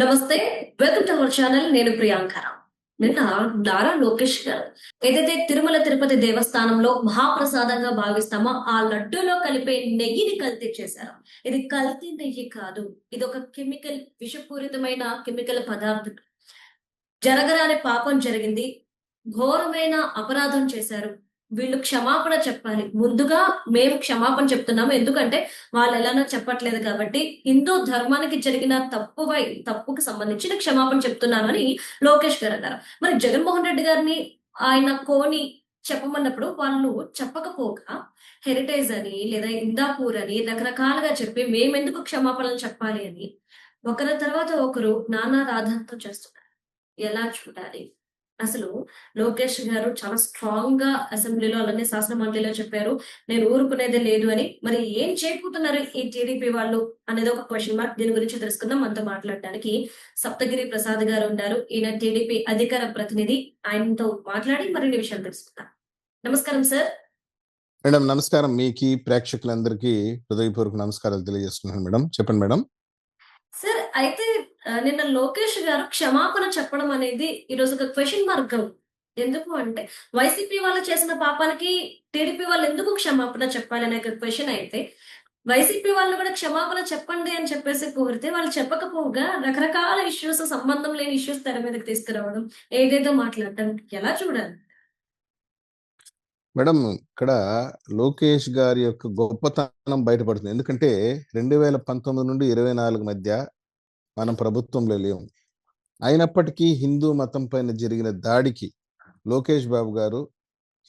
నమస్తే. Welcome to our channel. నేను ప్రియాంకర. నిన్న నారా లోకేష్ గారు ఏదైతే తిరుమల తిరుపతి దేవస్థానంలో మహాప్రసాదంగా భావిస్తామో ఆ లడ్డూలో కలిపే నెయ్యిని కల్తీ చేశారు. ఇది కల్తీ నెయ్యి కాదు. ఇదొక విషపూరితమైన కెమికల్ పదార్థం. జరగరాని పాపం జరిగింది. ఘోరమైన అపరాధం చేశారు. వీళ్ళు క్షమాపణ చెప్పాలి. ముందుగా మేము క్షమాపణ చెప్తున్నాము. ఎందుకంటే వాళ్ళు ఎలానో చెప్పట్లేదు కాబట్టి హిందూ ధర్మానికి జరిగిన తప్పుకి సంబంధించిన క్షమాపణ చెప్తున్నాను అని లోకేష్ గారు అన్నారు. మరి జగన్మోహన్ రెడ్డి గారిని ఆయన కోని చెప్పమన్నప్పుడు వాళ్ళు చెప్పకపోగా హెరిటేజ్ అని లేదా ఇందాపూర్ అని రకరకాలుగా చెప్పి మేమెందుకు క్షమాపణలు చెప్పాలి అని ఒకరి తర్వాత ఒకరు నానా రాధాంతం చేస్తున్నారు. ఎలా చూడాలి? అసలు లోకేష్ గారు చాలా స్ట్రాంగ్ గా అసెంబ్లీలో అలానే శాసన మండలిలో చెప్పారు. నేను ఊరుకునేదే లేదు అని. మరి ఏం చేయబోతున్నారు ఈ టీడీపీ వాళ్ళు అనేది ఒక క్వశ్చన్ మార్క్. దీని గురించి తెలుసుకుందాం. మనతో మాట్లాడడానికి సప్తగిరి ప్రసాద్ గారు ఉన్నారు. ఈయన టీడీపీ అధికార ప్రతినిధి. ఆయనతో మాట్లాడి మరిన్ని విషయాలు తెలుసుకుందాం. నమస్కారం సార్. మేడం నమస్కారం. మీకు ప్రేక్షకులందరికీ హృదయపూర్వక నమస్కారాలు తెలియజేస్తున్నాను మేడం. చెప్పండి మేడం. సార్ అయితే నిన్న లోకేష్ గారు క్షమాపణ చెప్పడం అనేది ఈరోజు ఒక క్వశ్చన్ మార్క్. ఎందుకు అంటే వైసీపీ వాళ్ళు చేసిన పాపానికి టీడీపీ వాళ్ళు ఎందుకు క్షమాపణ చెప్పాలి అనే క్వశ్చన్ అయితే వైసీపీ వాళ్ళు కూడా క్షమాపణ చెప్పండి అని చెప్పేసి కోరితే వాళ్ళు చెప్పకపోగా రకరకాల ఇష్యూస్, సంబంధం లేని ఇష్యూస్ తెర మీదకి తీసుకురావడం, ఏదేదో మాట్లాడటం ఎలా చూడాలి? మేడం ఇక్కడ లోకేష్ గారి యొక్క గొప్పతనం బయటపడుతుంది. ఎందుకంటే 2019 నుండి 24 మధ్య మనం ప్రభుత్వంలో లేము. అయినప్పటికీ హిందూ మతం పైన జరిగిన దాడికి లోకేష్ బాబు గారు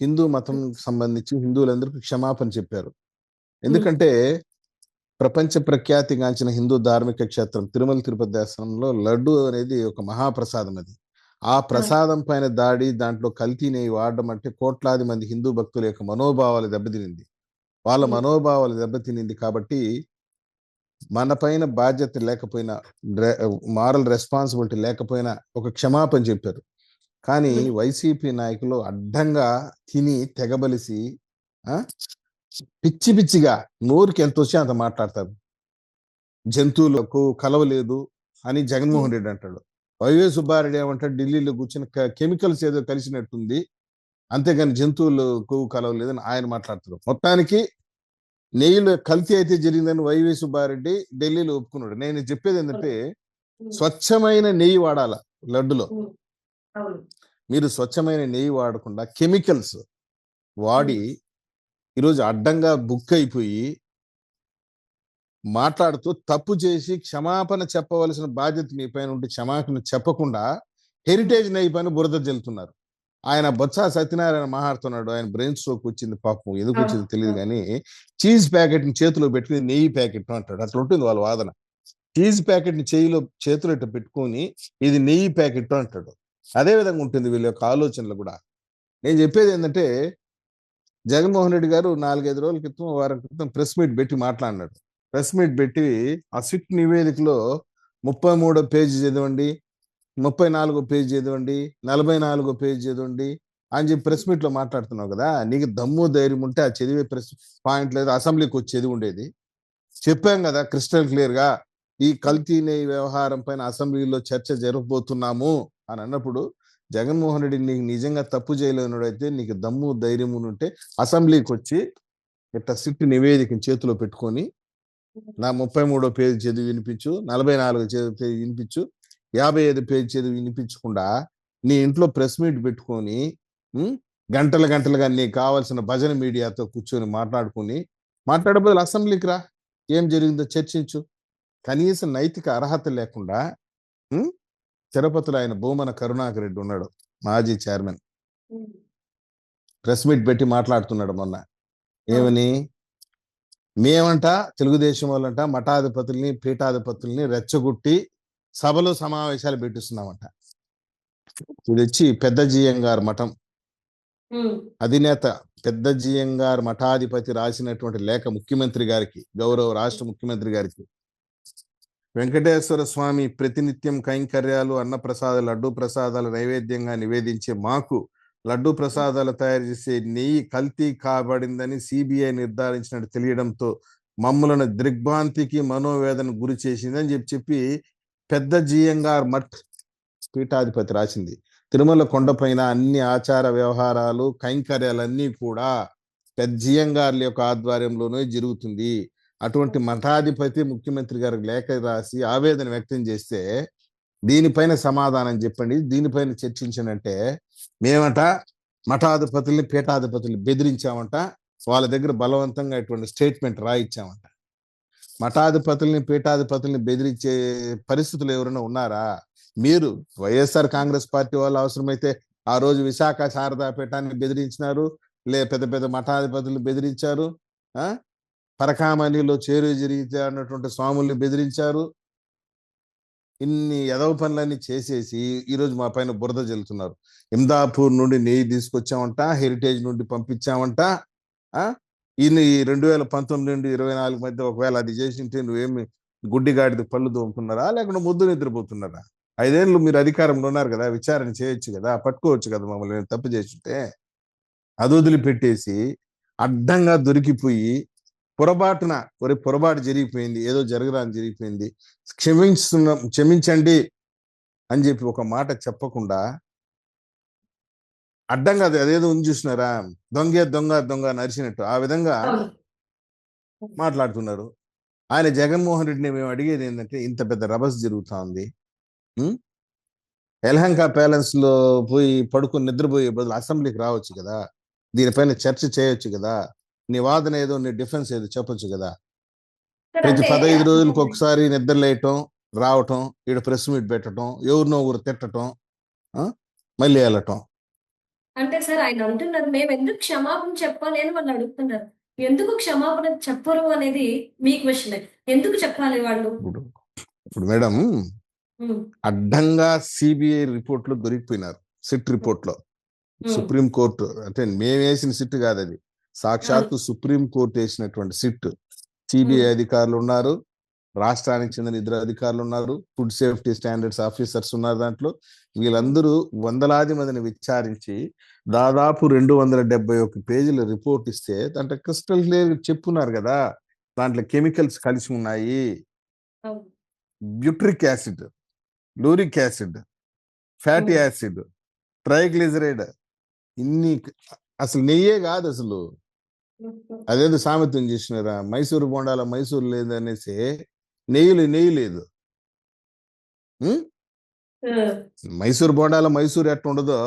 హిందూ మతం సంబంధించి హిందువులందరికీ క్షమాపణ చెప్పారు. ఎందుకంటే ప్రపంచ ప్రఖ్యాతిగాంచిన హిందూ ధార్మిక క్షేత్రం తిరుమల తిరుపతి దేవస్థానంలో లడ్డు అనేది ఒక మహాప్రసాదం. అది ఆ ప్రసాదం పైన దాడి, దాంట్లో కల్తీ నెయ్యి వాడడం అంటే కోట్లాది మంది హిందూ భక్తుల యొక్క మనోభావాలు దెబ్బతినింది. వాళ్ళ మనోభావాలు దెబ్బతినింది కాబట్టి మన పైన బాధ్యత లేకపోయినా, మారల్ రెస్పాన్సిబిలిటీ లేకపోయినా ఒక క్షమాపణ చెప్పారు. కానీ వైసీపీ నాయకులు అడ్డంగా తిని తెగబలిసి పిచ్చి పిచ్చిగా నోరుకి ఎంత వచ్చి అంత మాట్లాడతారు. జంతువులకు కలవలేదు అని జగన్మోహన్ రెడ్డి అంటాడు. వైవై సుబ్బారెడ్డి ఏమంటాడు, ఢిల్లీలో కూర్చుని కెమికల్స్ ఏదో కలిసినట్టుంది, అంతేగాని జంతువులు కొవ్వు కలవలేదని ఆయన మాట్లాడతారు. మొత్తానికి నెయ్యిలో కల్తీ అయితే జరిగిందని వైవై సుబ్బారెడ్డి ఢిల్లీలో ఒప్పుకున్నాడు. నేను చెప్పేది ఏంటంటే స్వచ్ఛమైన నెయ్యి వాడాల లడ్డులో. మీరు స్వచ్ఛమైన నెయ్యి వాడకుండా కెమికల్స్ వాడి ఈరోజు అడ్డంగా బుక్ అయిపోయి మాట్లాడుతూ తప్పు చేసి క్షమాపణ చెప్పవలసిన బాధ్యత మీ పైన ఉంటే క్షమాపణ చెప్పకుండా హెరిటేజ్ నెయ్యి పైన బురద జల్లుతున్నారు. ఆయన బొత్స సత్యనారాయణ మాట్లాడుతున్నాడు. ఆయన బ్రెయిన్ స్ట్రోక్ వచ్చింది, పాపం ఎందుకు వచ్చింది తెలియదు కానీ చీజ్ ప్యాకెట్ ని చేతిలో పెట్టుకుని నెయ్యి ప్యాకెట్ అంటాడు. అట్లా ఉంటుంది వాళ్ళ వాదన. చీజ్ ప్యాకెట్ ని చేతిలో ఇట్లా పెట్టుకొని ఇది నెయ్యి ప్యాకెట్ అంటాడు. అదే విధంగా ఉంటుంది వీళ్ళ యొక్క ఆలోచనలు కూడా. నేను చెప్పేది ఏంటంటే జగన్మోహన్ రెడ్డి గారు 4-5 రోజుల క్రితం, వారం క్రితం ప్రెస్ మీట్ పెట్టి మాట్లాడినాడు. ప్రెస్ మీట్ పెట్టి ఆ సిట్ నివేదికలో 33వ పేజీ చదవండి, 34వ పేజీ చదవండి, 44వ పేజీ చదవండి అని చెప్పి ప్రెస్ మీట్ లో మాట్లాడుతున్నావు కదా. నీకు దమ్ము ధైర్యం ఉంటే ఆ చదివే ప్రెస్ పాయింట్ లేదు, అసెంబ్లీకి వచ్చి చదివి ఉండేది. చెప్పాం కదా క్రిస్టల్ క్లియర్ గా, ఈ కల్తీ నెయ్యి వ్యవహారం పైన అసెంబ్లీలో చర్చ జరగబోతున్నాము అని అన్నప్పుడు జగన్మోహన్ రెడ్డి నీకు నిజంగా తప్పు చేయలేనుడైతే, నీకు దమ్ము ధైర్యం ఉంటే అసెంబ్లీకి వచ్చి ఇట్లా సిట్ నివేదికని చేతిలో పెట్టుకొని నా 33వ పేజీ చదివి వినిపించు, 44 పేజీ వినిపించు, 55 పేజీ చదివి వినిపించకుండా నీ ఇంట్లో ప్రెస్ మీట్ పెట్టుకొని గంటలుగా నీకు కావాల్సిన భజన మీడియాతో కూర్చొని మాట్లాడబోదు అసెంబ్లీకి రా, ఏం జరిగిందో చర్చించు. కనీసం నైతిక అర్హత లేకుండా తిరుపతిలో ఆయన భూమన కరుణాకర్ రెడ్డి ఉన్నాడు, మాజీ చైర్మన్, ప్రెస్ మీట్ పెట్టి మాట్లాడుతున్నాడు మొన్న. ఏమని? మేమంట తెలుగుదేశం వాళ్ళంట మఠాధిపతుల్ని పీఠాధిపతుల్ని రెచ్చగొట్టి సభలో సమావేశాలు పెట్టిస్తున్నామంట. ఇది వచ్చి పెద్ద జియ్యంగారు మఠం అధినేత పెద్ద జియ్యంగారు మఠాధిపతి రాసినటువంటి లేఖ ముఖ్యమంత్రి గారికి, గౌరవ రాష్ట్ర ముఖ్యమంత్రి గారికి. వెంకటేశ్వర స్వామి ప్రతినిత్యం కైంకర్యాలు, అన్నప్రసాదాలు, లడ్డూ ప్రసాదాలు నైవేద్యంగా నివేదించే మాకు లడ్డూ ప్రసాదాలు తయారు చేసే నెయ్యి కల్తీ కాబడిందని సిబిఐ నిర్ధారించినట్టు తెలియడంతో మమ్మలను దిగ్భ్రాంతికి మనోవేదన గురి చేసిందని చెప్పి పెద్ద జియంగార్ మఠ్ పీఠాధిపతి రాసింది. తిరుమల కొండపైన అన్ని ఆచార వ్యవహారాలు కైంకర్యాలన్నీ కూడా పెద్ద జియంగార్ల యొక్క ఆధ్వర్యంలోనే జరుగుతుంది. అటువంటి మఠాధిపతి ముఖ్యమంత్రి గారికి లేఖ రాసి ఆవేదన వ్యక్తం చేస్తే దీనిపైన సమాధానం చెప్పండి, దీనిపైన చర్చించనంటే మేమట మఠాధిపతుల్ని పీఠాధిపతుల్ని బెదిరించామంట, వాళ్ళ దగ్గర బలవంతంగా ఇటువంటి స్టేట్మెంట్ రాయిచ్చామంట. మఠాధిపతుల్ని పీఠాధిపతుల్ని బెదిరించే పరిస్థితులు ఎవరైనా ఉన్నారా? మీరు వైఎస్ఆర్ కాంగ్రెస్ పార్టీ వాళ్ళు అవసరమైతే ఆ రోజు విశాఖ శారదా పీఠాన్ని బెదిరించినారు, పెద్ద పెద్ద మఠాధిపతులు బెదిరించారు, పరకామణిలో చేరు జరిగితే అన్నటువంటి స్వాముల్ని బెదిరించారు. ఇన్ని ఎదవ పనులన్నీ చేసేసి ఈరోజు మా పైన బురద జల్లుతున్నారు. ఇందాపూర్ నుండి నెయ్యి తీసుకొచ్చామంట, హెరిటేజ్ నుండి పంపించామంట. ఈయన 2019 నుండి 24 మధ్య ఒకవేళ అది చేసింటే నువ్వేమి గుడ్డిగాడిది పళ్ళు దోముకున్నారా, లేకుండా ముద్దు నిద్రపోతున్నారా? 5 ఏళ్ళు మీరు అధికారంలో ఉన్నారు కదా, విచారణ చేయొచ్చు కదా, పట్టుకోవచ్చు కదా మమ్మల్ని నేను తప్పు చేస్తుంటే. అది వదిలిపెట్టేసి అడ్డంగా దొరికిపోయి పొరపాటు జరిగిపోయింది, ఏదో జరగరాని జరిగిపోయింది, క్షమించండి అని చెప్పి ఒక మాట చెప్పకుండా అడ్డంగా అదేదో ఉంది చూసినారా, దొంగ దొంగ దొంగ నరిచినట్టు ఆ విధంగా మాట్లాడుతున్నారు. ఆయన జగన్మోహన్ రెడ్డిని మేము అడిగేది ఏంటంటే, ఇంత పెద్ద రభస్ జరుగుతా ఉంది, యలహంక ప్యాలెస్ లో పోయి పడుకొని నిద్రపోయే బదులు అసెంబ్లీకి రావచ్చు కదా, దీనిపైన చర్చ చేయొచ్చు కదా, నీ వాదన ఏదో, నీ డిఫెన్స్ ఏదో చెప్పొచ్చు కదా. ప్రతి 15 రోజులకు ఒకసారి నిద్రలేయటం రావటం, ఈడ ప్రెస్ మీట్ పెట్టడం, ఎవరినో ఒకరు తిట్టడం, మళ్ళీ వెళ్ళటం. అంటే సార్ ఆయన అంటున్నారు మేము ఎందుకు క్షమాపణ చెప్పాలి అని వాళ్ళు అడుగుతున్నారు. ఎందుకు క్షమాపణ చెప్పరు అనేది మీ క్వశ్చన్. ఎందుకు చెప్పాలి వాళ్ళు? ఇప్పుడు మేడం అడ్డంగా సిబిఐ రిపోర్ట్లు దొరికిపోయినారు, సిట్ రిపోర్ట్ లో. సుప్రీం కోర్టు అంటే మేము వేసిన సిట్ కాదు అది, సాక్షాత్తు సుప్రీం కోర్టు వేసినటువంటి సిట్. సిబిఐ అధికారులు ఉన్నారు, రాష్ట్రానికి చెందిన 2 అధికారులు ఉన్నారు, ఫుడ్ సేఫ్టీ స్టాండర్డ్స్ ఆఫీసర్స్ ఉన్నారు దాంట్లో. వీళ్ళందరూ వందలాది మందిని విచారించి దాదాపు 271 పేజీల రిపోర్ట్ ఇస్తే దాంట్లో క్రిస్టల్ క్లియర్ చెప్పున్నారు కదా, దాంట్లో కెమికల్స్ కలిసి ఉన్నాయి, butyric acid, lauric acid, fatty acid, triglyceride, ఇన్ని. అసలు నెయ్యే కాదు, అసలు అదేదో సామెతం చేసినారా, మైసూరు బోండాల మైసూరు లేదు అనేసి నెయ్యి లేదు. మైసూరు బోండాల మైసూరు ఎట్లా ఉండదో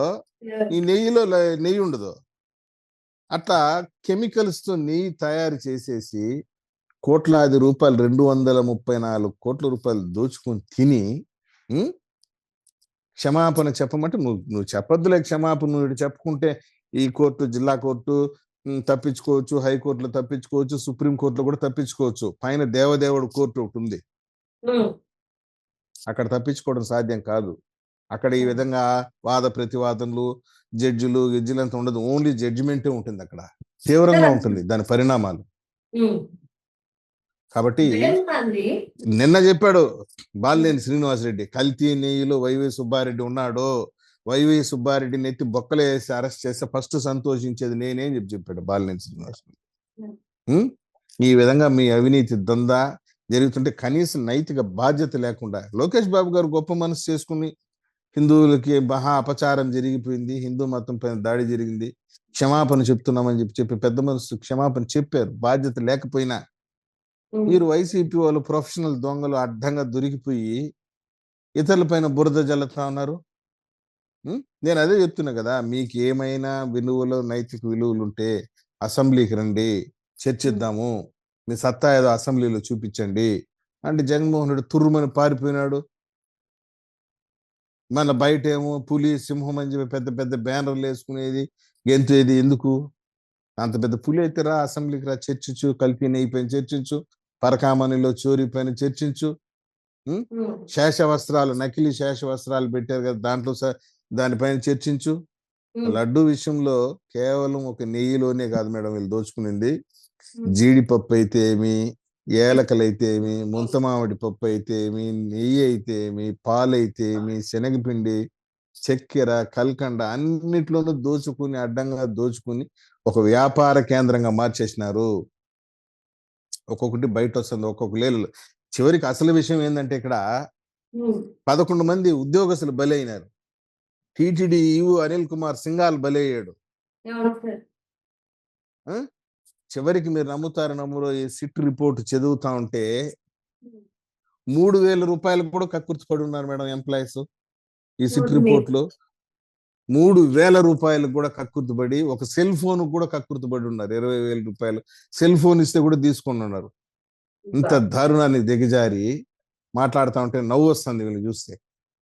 ఈ నెయ్యిలో నెయ్యి ఉండదు. అట్లా కెమికల్స్ తో నెయ్యి తయారు చేసేసి కోట్లాది రూపాయలు, 234 కోట్ల రూపాయలు దోచుకొని తిని క్షమాపణ చెప్పమంటే నువ్వు చెప్పొద్దులే క్షమాపణ. నువ్వు చెప్పుకుంటే ఈ కోర్టు, జిల్లా కోర్టు తప్పించుకోవచ్చు, హైకోర్టులో తప్పించుకోవచ్చు, సుప్రీం కోర్టులో కూడా తప్పించుకోవచ్చు. పైన దేవదేవుడు కోర్టు ఒకటి ఉంది, అక్కడ తప్పించుకోవడం సాధ్యం కాదు. అక్కడ ఈ విధంగా వాద ప్రతివాదనలు, జడ్జిలు అంతా ఉండదు, ఓన్లీ జడ్జిమెంటే ఉంటుంది. అక్కడ తీవ్రంగా ఉంటుంది దాని పరిణామాలు. కాబట్టి నిన్న చెప్పాడు బాలినేని శ్రీనివాసరెడ్డి, కల్తీ నెయ్యిలో వైవి సుబ్బారెడ్డి ఉన్నాడు, వైవి సుబ్బారెడ్డిని ఎత్తి బొక్కలు వేసి అరెస్ట్ చేస్తే ఫస్ట్ సంతోషించేది నేనేం చెప్పాడు బాలినేని శ్రీనివాసరెడ్డి. ఈ విధంగా మీ అవినీతి దందా జరుగుతుంటే కనీసం నైతిక బాధ్యత లేకుండా లోకేష్ బాబు గారు గొప్ప మనసు చేసుకుని హిందువులకి మహా అపచారం జరిగిపోయింది, హిందూ మతం పైన దాడి జరిగింది, క్షమాపణ చెప్తున్నామని చెప్పి పెద్ద మనసు క్షమాపణ చెప్పారు. బాధ్యత లేకపోయినా మీరు వైసీపీ వాళ్ళు ప్రొఫెషనల్ దొంగలు అడ్డంగా దొరికిపోయి ఇతరుల పైన బురద జల్లుతా ఉన్నారు. నేను అదే చెప్తున్నా కదా, మీకు ఏమైనా విలువలు, నైతిక విలువలు ఉంటే అసెంబ్లీకి రండి, చర్చిద్దాము, మీ సత్తా ఏదో అసెంబ్లీలో చూపించండి అంటే జగన్మోహన్ రెడ్డి తుర్రుమని పారిపోయినాడు. మన బయట ఏమో పులి, సింహం అని చెప్పి పెద్ద పెద్ద బ్యానర్లు వేసుకునేది, గెంతేది. ఎందుకు? అంత పెద్ద పులి అయితే రా అసెంబ్లీకి రా, చర్చించు, కల్తీ నెయ్యి పైన చర్చించు, పరకామణిలో చోరీ పైన చర్చించు, శేషవస్త్రాలు, నకిలీ శేషవస్త్రాలు పెట్టారు కదా దాంట్లో దానిపైన చర్చించు. లడ్డు విషయంలో కేవలం ఒక నెయ్యిలోనే కాదు మేడం వీళ్ళు దోచుకునింది, జీడిపప్పు అయితే ఏమి, ఏలకలైతే ఏమి, ముంతమామిడి పప్పు అయితే ఏమి, నెయ్యి అయితే ఏమి, పాలు అయితే ఏమి, శనగపిండి, చక్కెర, కల్కండ అన్నిట్లోనూ దోచుకుని అడ్డంగా దోచుకుని ఒక వ్యాపార కేంద్రంగా మార్చేసినారు. ఒక్కొక్కటి బయట వస్తుంది, ఒక్కొక్క లేలు. చివరికి అసలు విషయం ఏంటంటే ఇక్కడ ఉమ్. 11 మంది ఉద్యోగస్తులు బలైనారు. టిటిడి ఈవు అనిల్ కుమార్ సింఘాల్ బలయ్యాడు. అవును సార్. ఆ? చివరికి మీరు నమ్ముతారు నమ్మురో, ఈ సిట్ రిపోర్ట్ చదువుతా ఉంటే ఉమ్. 3,000 రూపాయలు కూడా కక్కుర్తి పడి ఉన్నారు మేడం ఎంప్లాయీస్. ఈ సిట్ ఓకే. రిపోర్ట్ లో 3,000 రూపాయలు కూడా కక్కుర్తిపడి, ఒక సెల్ ఫోన్ కూడా కక్కుర్తిపడి ఉన్నారు. 20,000 రూపాయలు సెల్ ఫోన్ ఇస్తే కూడా తీసుకొని ఉన్నారు. ఇంత దారుణానికి దిగజారి మాట్లాడుతా ఉంటే నవ్వు వస్తుంది వీళ్ళు చూస్తే.